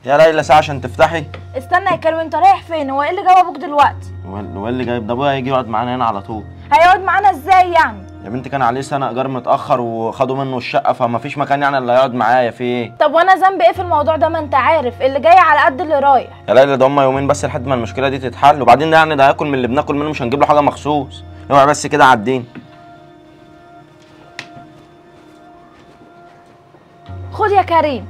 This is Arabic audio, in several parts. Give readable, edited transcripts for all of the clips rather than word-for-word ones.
يا ليلى ساعة عشان تفتحي. استنى يا كريم، انت رايح فين؟ هو ايه اللي جاب ابوك دلوقتي؟ هو اللي جايب ده؟ ابويا هيجي يقعد معانا هنا على طول. هيقعد معانا ازاي يعني؟ يا بنتي كان عليه سنة ايجار متأخر وخدوا منه الشقة، فما فيش مكان يعني اللي هيقعد معايا. في ايه؟ طب وانا ذنبي ايه في الموضوع ده؟ ما انت عارف اللي جاي على قد اللي رايح. يا ليلى ده هما يومين بس لحد ما المشكلة دي تتحل، وبعدين ده يعني ده هياكل من اللي بناكل منه، مش هنجيب له حاجة مخصوص. اوعي بس كده عدين. خد يا كريم.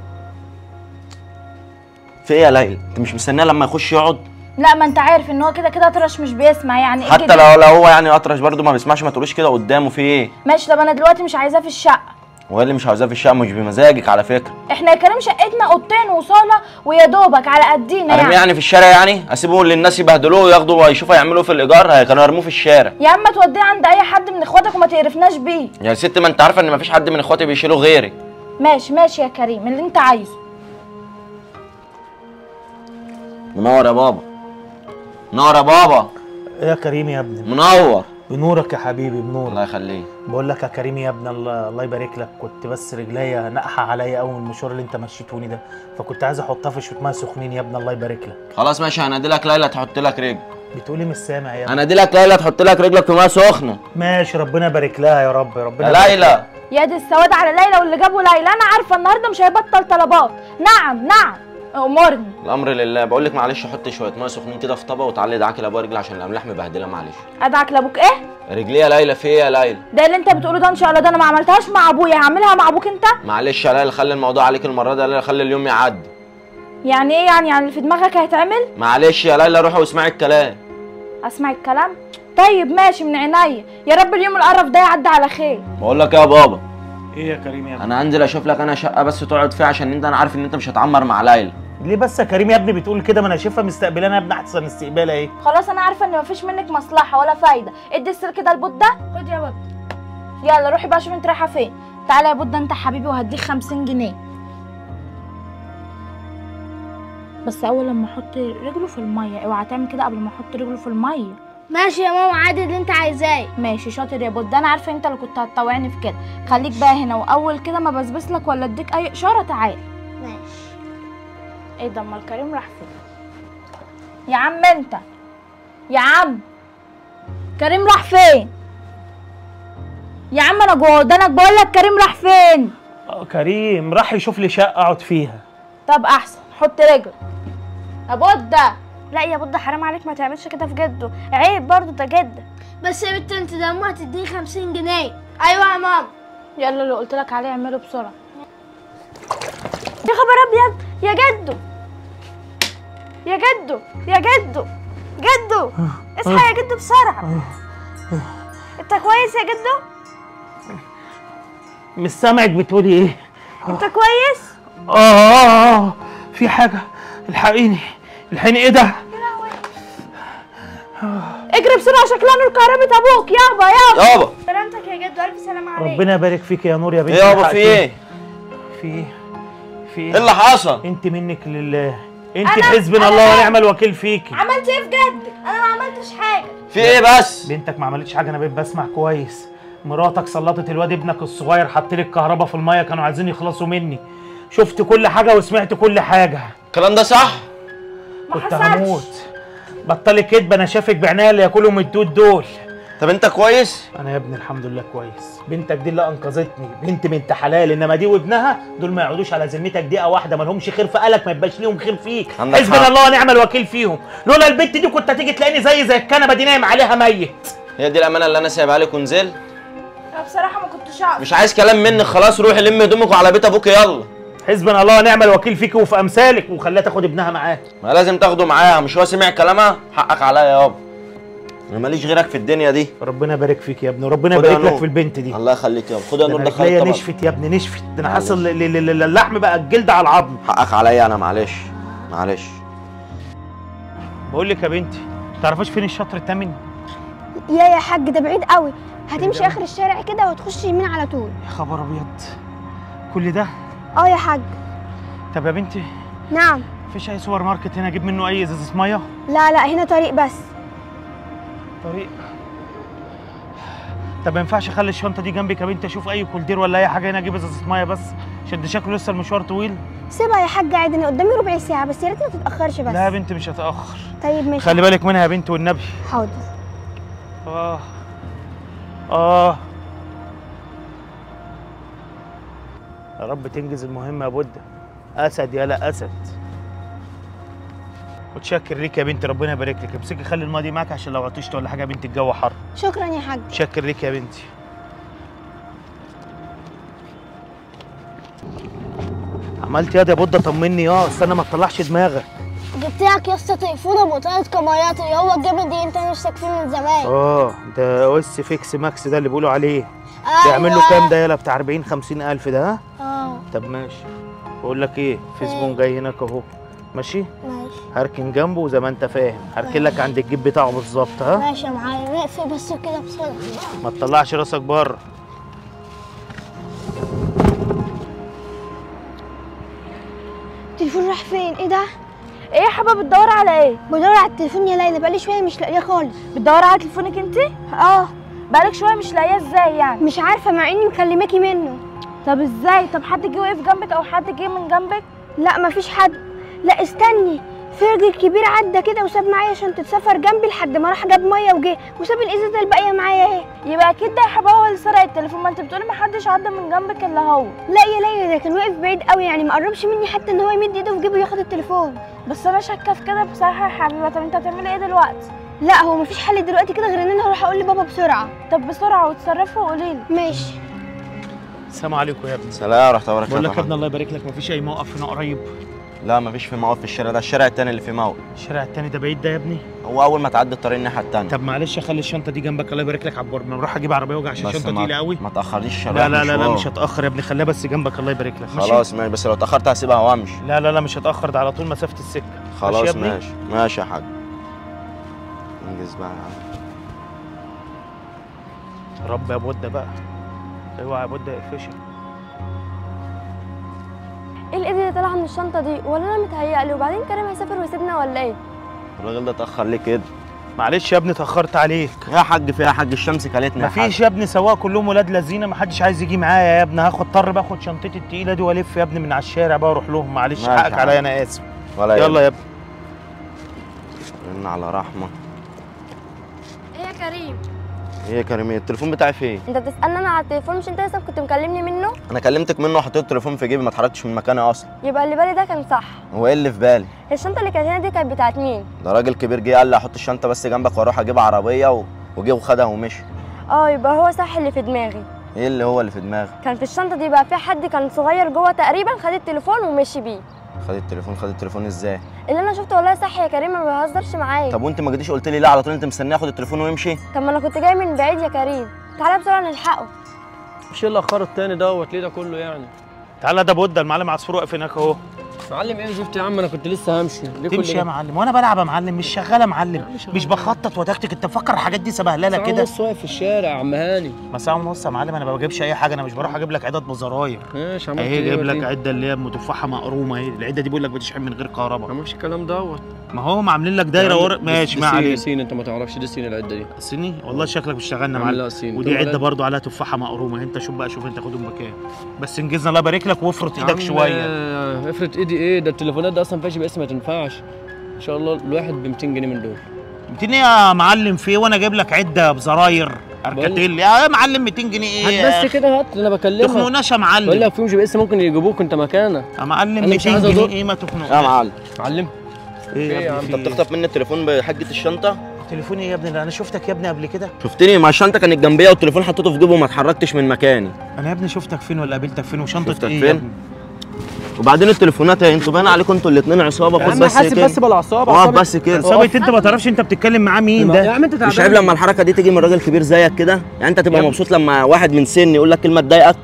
في ايه يا ليلى؟ انت مش مستنيه لما يخش يقعد؟ لا ما انت عارف ان هو كده كده اطرش مش بيسمع يعني. حتى كده؟ لو هو يعني اطرش برضه ما بيسمعش، ما تقوليش كده قدامه. في ايه؟ ماشي. طب انا دلوقتي مش عايزاه في الشقه. هو اللي مش عاوزاه في الشقه مش بمزاجك على فكره. احنا يا كريم شقتنا اوضتين وصاله ويا دوبك على قدينا ارميه يعني في الشارع؟ يعني اسيبه للناس يبهدلوه وياخدوا ويشوفوا يعملوا في الايجار؟ كانوا يرموه في الشارع. يا عم توديه عند اي حد من اخواتك وما تقرفناش بيه. يا ست ما انت عارفه ان مفيش حد من اخواتي بيشيلوا غيرك. ماشي ماشي يا كريم اللي انت عايزه. منور يا بابا. منور يا بابا. ايه يا كريم يا ابني؟ منور. بنورك يا حبيبي بنورك. الله يخليك. بقول لك يا كريم يا ابني، الله يبارك لك، كنت بس رجليا نقحه عليا قوي من المشوار اللي انت مشيتوني ده، فكنت عايز احطها في شويه ميه سخنين يا ابني. الله يبارك لك. خلاص ماشي، هنادي لك ليلى تحط لك رجل. بتقولي مش سامع يا ابني؟ هنادي لك ليلى تحط لك رجلك في ميه سخنه. ماشي، ربنا يبارك لها يا رب. ربنا يا ليلى. يا دي السواد على ليلى واللي جابوا ليلى. انا عارفه النهارده مش هيبطل طلبات. نعم نعم امرني. الامر لله. بقول لك معلش حطي شويه ميه سخنين كده في طبق وتعالي ادعكي لابويا رجلي عشان الاملاح مبهدله. معلش. ادعك لابوك ايه؟ رجلي يا ليلى. في ايه يا ليلى؟ ده اللي انت بتقوله ده ان شاء الله ده انا ما عملتهاش مع ابويا، هعملها مع ابوك انت. معلش يا ليلى خلي الموضوع عليك المره دي يا ليلى، خلي اليوم يعدي. يعني ايه يعني اللي في دماغك هيتعمل؟ معلش يا ليلى روحي واسمعي الكلام. اسمع الكلام؟ طيب ماشي من عينيا. يا رب اليوم القرف ده يعدي على خير. بقول لك يا بابا. ايه يا كريم يا ابني؟ انا هنزل اشوف لك انا شقه بس تقعد فيها، عشان انا عارف ان انت مش هتعمر مع ليلى. ليه بس يا كريم يا ابني بتقول كده؟ ما انا شايفها مستقبلانا يا ابني احسن استقبالها. ايه خلاص انا عارفه ان مفيش منك مصلحه ولا فايده. ادي السلك ده البوت ده. خد يا بابا. يلا روحي بقى شوفي انت رايحه فين. تعالى يا بوت ده انت حبيبي وهديك 50 جنيه. بس اول لما احط رجله في الميه. اوعى تعمل كده قبل ما احط رجله في الميه. ماشي يا ماما، عادي اللي انت عايزاه. ماشي شاطر يا بود. ده انا عارفه انت اللي كنت هتطوعني في كده. خليك بقى هنا، واول كده ما بسبس لك ولا اديك اي اشاره تعال. ماشي. ايه ده؟ امال كريم راح فين؟ يا عم انت. يا عم كريم راح فين؟ يا عم انا جوه ودانك بقول لك كريم راح فين؟ كريم راح يشوف لي شقه اقعد فيها. طب احسن حط رجل يا بود ده. لا يا بود حرام عليك، ما تعملش كده في جده، عيب برضه ده جده. بس يا بنت انت ده هتديني 50 جنيه. ايوه يا ماما. يلا اللي قلت لك عليه اعمله بسرعه. يا خبر ابيض يا جدو. يا جدو يا جدو. جدو اصحى يا جدو بسرعه. انت كويس يا جدو؟ مش سامعك بتقولي ايه؟ انت كويس؟ في حاجه. الحقيني الحقيني. ايه ده؟ اجري بسرعه شكلها نور كهربة ابوك. يابا يابا. سلامتك يا جدو، الف سلامه عليك. ربنا يبارك فيك يا نور يا بنتي. ايه يابا في ايه؟ في ايه؟ في ايه ايه اللي حصل؟ انت منك لله. انت حسبنا الله ونعم الوكيل فيكي. عملت ايه في جدك؟ انا ما عملتش حاجه. في ايه بس؟ بنتك ما عملتش حاجه، انا بقيت بسمع كويس. مراتك سلطت الواد ابنك الصغير، حط لك كهرباء في الميه، كانوا عايزين يخلصوا مني. شفت كل حاجه وسمعت كل حاجه. الكلام ده صح؟ كنت هموت. بطلي كدب، انا شافك بعناية اللي ياكلهم الدود دول. طب انت كويس؟ انا يا ابني الحمد لله كويس. بنتك دي اللي انقذتني، بنت بنت حلال. انما دي وابنها دول ما يقعدوش على ذمتك دقيقه واحده، ما لهمش خير في قالك، ما يبقاش ليهم خير فيك. حسبنا الله ونعم الوكيل فيهم. لولا البنت دي كنت هتيجي تلاقيني زي الكنبه دي نايم عليها ميت. هي دي الامانه اللي انا سايبها لك ونزل؟ انا بصراحه ما كنتش اعرف. مش عايز كلام منك، خلاص روحي لمي هدومك وعلى بيت ابوك يلا. حسبنا الله ونعم الوكيل فيك وفي امثالك، وخليها تاخد ابنها معاها. ما لازم تاخده معاها، مش هو سمع كلامها؟ حقك عليا يابا، انا ماليش غيرك في الدنيا دي. ربنا يبارك فيك يا ابني، وربنا يبارك لك في البنت دي. الله يخليك يابا. خد يا نور دخلها رجليا نشفت يا ابني نشفت. ده انا حاسس اللحم بقى الجلد على العظم. حقك عليا انا، معلش معلش. بقول لك يا بنتي، ما تعرفيش فين الشطر الثامن؟ يا حاج ده بعيد قوي، هتمشي اخر الشارع كده وتخش يمين على طول. يا خبر ابيض، كل ده؟ يا حاج. طب يا بنتي. نعم. مفيش اي سوبر ماركت هنا اجيب منه اي ازازه ميه؟ لا هنا طريق بس. طريق؟ طب ما ينفعش اخلي الشنطه دي جنبك يا بنتي، اشوف اي كولدير ولا اي حاجه هنا اجيب ازازه ميه بس، عشان ده شكله لسه المشوار طويل. سيبها يا حاجه عادي، انا قدامي ربع ساعه بس، يا ريت ما تتاخرش بس. لا يا بنتي مش هتاخر. طيب ماشي. خلي بالك منها يا بنتي والنبي. حاضر. يا رب تنجز المهمه يا بودة. اسد يالا اسد. متشكر ليك يا بنتي، ربنا يبارك لك. امسكي خلي الماء دي معاك عشان لو عطشت ولا حاجه يا بنتي، الجو حر. شكرا يا حاج. متشكر ليك يا بنتي. عملت يا بودة طمني استنى ما تطلعش دماغك. جبت لك يا اسطى تليفون بطاقه كاميراتي، هو الجامد دي انت نفسك فيه من زمان. ده اس فيكس ماكس ده اللي بيقولوا عليه. أيوة. يعمل له كام ده يالا؟ بتاع 40 50 الف ده. طب ماشي. بقول لك ايه، في زبون جاي هناك اهو. ماشي هركن جنبه زي ما انت فاهم، هركن لك عند الجيب بتاعه بالظبط. ماشي يا معلم، اقفل بس كده بسرعه، ما تطلعش راسك بره. التليفون راح فين؟ ايه ده؟ ايه يا حبا بتدوري على ايه؟ بدور على التليفون يا ليلى، بقالي شويه مش لاقيه خالص. بتدوري على تليفونك انت؟ بقالك شويه مش لاقيه ازاي يعني؟ مش عارفه مع اني مكلماكي منه. طب ازاي؟ طب حد جه وقف جنبك او حد جه من جنبك؟ لا مفيش حد. لا استني، في راجل كبير عدى كده وساب معايا شنطه سفر جنبي لحد ما راح جاب ميه وجه وساب الازازه الباقيه معايا اهي. يبقى اكيد ده يا حبا هو اللي سرق التليفون، ما انت بتقولي ما حدش عدى من جنبك الا هو. لا يا ليلى، ده كان واقف بعيد قوي يعني، ما قربش مني حتى ان هو يمد ايده في جيبه وياخد التليفون. بس انا شاكه في كده بصراحه يا حبيبه. طب انت هتعملي ايه دلوقتي؟ لا هو مفيش حل دلوقتي كده غير ان انا هروح اقول لبابا بسرعه. طب بسرعه وتصرفوا وقولي لي. ماشي. السلام عليكم يا ابني. سلام ورحمه الله وبركاته. بقول لك يا ابني الله يبارك لك، مفيش اي موقف هنا قريب؟ لا مفيش في موقف في الشارع ده، الشارع التاني اللي فيه موقف. الشارع التاني ده بعيد ده يا ابني؟ هو اول ما تعدي الطريق الناحيه التانيه. طب معلش خلي الشنطه دي جنبك، الله يبارك لك على البر، نروح اجيب عربيه وجع عشان الشنطه تقيله قوي. ما تاخرنيش. لا مش هتاخر يا ابني، خليها بس جنبك الله يبارك لك. خلاص ماشي، بس لو اتاخرت هسيبها وامشي. لا مش هتاخر، ده على طول مسافه السكه. خلاص ماشي يا حاج. انجز بقى يا عم. رب يا بودة بقى، اوعى يا بودة يقفشك. ايه الايد اللي طالعه من الشنطه دي؟ ولا انا متهيألي؟ وبعدين كريم هيسافر ويسيبنا ولا ايه؟ الراجل ده اتاخر ليه كده؟ معلش يا ابني اتاخرت عليك. يا حاج فيها يا حاج، الشمس كلتنا. مفيش يا ابني، سواق كلهم ولاد لذينه، محدش عايز يجي معايا يا ابني. اضطر باخد شنطتي التقيله دي والف يا ابني من على الشارع بقى واروح لهم. معلش حقك عليا، انا اسف. يلا يا ابني. رن على رحمه. ايه يا كريم؟ ايه يا كريم؟ التليفون بتاعي فين؟ انت بتسالني انا على التليفون؟ مش انت لسه كنت مكلمني منه؟ انا كلمتك منه وحطيت التليفون في جيبي، ما اتحركتش من مكاني اصلا. يبقى اللي بالي ده كان صح. هو ايه اللي في بالي؟ الشنطه اللي كانت هنا دي كانت بتاعت مين؟ ده راجل كبير جه قال لي احط الشنطه بس جنبك واروح اجيب عربيه وجه وخدها ومشي. يبقى هو صح اللي في دماغي. ايه اللي هو اللي في دماغك؟ كان في الشنطه دي بقى في حد كان صغير جوه تقريبا، خد التليفون ومشي بيه. خد التليفون ازاي؟ اللي انا شفته والله صح يا كريم، ما بهزرش معاك. طب وانت ما جيتيش قلت لي لا على طول؟ انت مستنيه اخد التليفون ويمشي؟ طب ما انا كنت جاي من بعيد يا كريم، تعالى بسرعه نلحقه. مش اللي اخر التاني دوت ليه ده كله يعني؟ تعالى ده بودة، المعلم عصفور واقف هناك اهو. معلم ايه زفت يا عم؟ انا كنت لسه همشي. ليه تمشي يا معلم وانا بلعب يا معلم؟ مش شغاله يا معلم، مش بخطط وتكتك. انت مفكر الحاجات دي سبهلله كده؟ ساعة ونص واقف في الشارع يا عم هاني. ما ساعه ونص يا معلم، انا ما بجيبش اي حاجه، انا مش بروح اجيب لك عدد بزراير. ماشي عملت اهي ايه؟ جايب لك عده اللي هي متفحه مقرومه اهي، العده دي بيقول لك بتشحن من غير كهرباء. ما عملش الكلام دوت. ما هو عاملين لك دايره ورا. ماشي ما علينا. صين انت ما تعرفش دي صين العده دي. صيني؟ والله شكلك بتشتغلنا لا معلم. صين. ودي عده برضو عليها تفاحه مقرومه. انت شوف انت خدهم بكام بس انجزنا الله يبارك لك، وافرط ايدك شويه. افرط ايدي ايه؟ ده التليفونات ده اصلا فيهاش باسم، ما تنفعش. ان شاء الله الواحد ب 200 جنيه من دول. 200 يا معلم في وانا جايب لك عده بزراير اركتيل يا معلم. 200 جنيه ايه؟ هات بس كده، هات انا بكلمك. تخنقناش يا معلم. بقول لك فيهم جي بي اس ممكن يجيبوك انت مكانك يا معلم. مش 200 عايز جنيه أضر. ايه؟ ما تخنقش يا معلم. معلم ايه يا ابني؟ انت بتخطف مني التليفون بحجه الشنطه؟ تليفوني يا ابني؟ انا شفتك يا ابني قبل كده. شفتني؟ ما الشنطه كانت جنبيا والتليفون حطيته في جيبه وما اتحركتش من مكاني. انا يا ابني شفتك فين ولا قابلتك فين؟ وشنطه شفتك ايه فين؟ يا ابني؟ وبعدين التليفونات انتوا باين عليكم انتوا الاثنين عصابه. خد بس حاسب بس بالعصابه. اقف بس كده. عصابه؟ انت ما تعرفش انت بتتكلم معاه مين ده؟ يا عم انت مش عيب لما الحركه دي تيجي من راجل كبير زيك كده؟ يعني انت تبقى مبسوط لما واحد من سني يقول لك كلمه تضايقك؟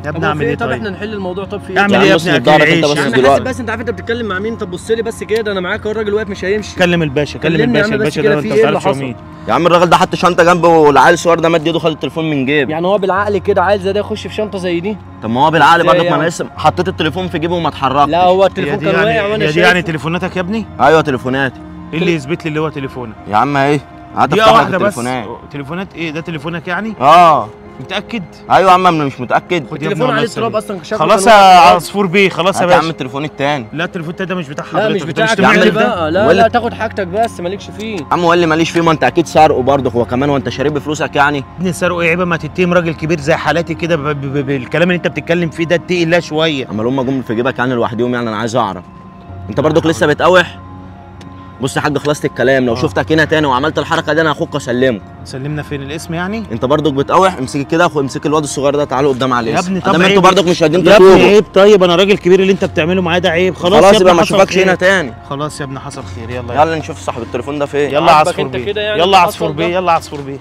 يا ابني اعمل ايه طب طيب؟ احنا نحل الموضوع. طب في ايه؟ اعمل ايه يا ابني؟ اكل عيش. بس يا عم دلوقتي. حاسب بس، انت عارف انت بتتكلم مع مين؟ طب بص لي بس كده، انا معاك اهو، الراجل واقف مش هيمشي. كلم الباشا، كلم كلمني يا عم الباشا. بس الباشا كده، ده في انت ايه ما اللي تعرفش حصل؟ مين. يا عم الراجل ده حط شنطه جنبه والعيل الصغير ده مد ايده خد التليفون من جيب. يعني هو بالعقل كده عايز زي ده يخش في شنطه زي دي؟ طب ما هو بالعقل ازاي برضك، ما يعني؟ انا لسه حطيت التليفون في جيبه وما اتحركش. لا هو التليفون كان واقع وانا دي شايفه. يعني تليفوناتك يا ابني؟ ايوه تليفوناتي. ايه اللي يثبت لي اللي هو تليفونك؟ يا عم ايه؟ قعدت دقيقة افتح لك واحدة بس. التليفونات. تليفونات ايه ده؟ تليفونك يعني؟ اه متأكد؟ ايوه يا عم انا مش متاكد. خد يا ابني التليفون عليه والله تراب سليم. اصلا شكله خلاص كان يا واقع. عصفور بيه، خلاص يا هات يا عم باشا. التليفون التاني. لا التليفون ده مش بتاع لا حضرتك. مش أنت بتاعك تعمل انت ده؟ بقى، لا ولا- لا تاخد حاجتك بس مالكش فيه. يا عم هو اللي ماليش فيه، ما انت اكيد سارقه برضه هو كمان، وانت شاريه بفلوسك يعني. ابني سرقوا ايه؟ عيبه ما تتهم راجل كبير زي حالاتي كده بالكلام اللي انت بتتكلم فيه ده. اتقي الله شويه. اما هم جم في جيبك يعني لوحدهم يعني، انا عايز اعرف انت برضك لسه بتقاوح. بص يا حاج خلصت الكلام، لو شفتك هنا تاني وعملت الحركه دي انا اخوك اسلمك. سلمنا فين الاسم يعني؟ انت برضك بتقاوح، امسك كده اخو، امسك الواد الصغير ده تعالوا قدام على يا الاسم. ابني طب انتوا عيب. برضك مش قادرين يا ابني تتوبوا. عيب. طيب انا راجل كبير، اللي انت بتعمله معايا ده عيب. خلاص خلاص يا يبقى ابني ما حصل اشوفكش خير. هنا تاني. خلاص يا ابني حصل خير. يلا يلا نشوف صاحب التليفون ده فين. يلا عاجبك عصفور انت بيه. كده يعني يلا اللي عصفور حصل بيه. ده؟ يلا عصفور بيه.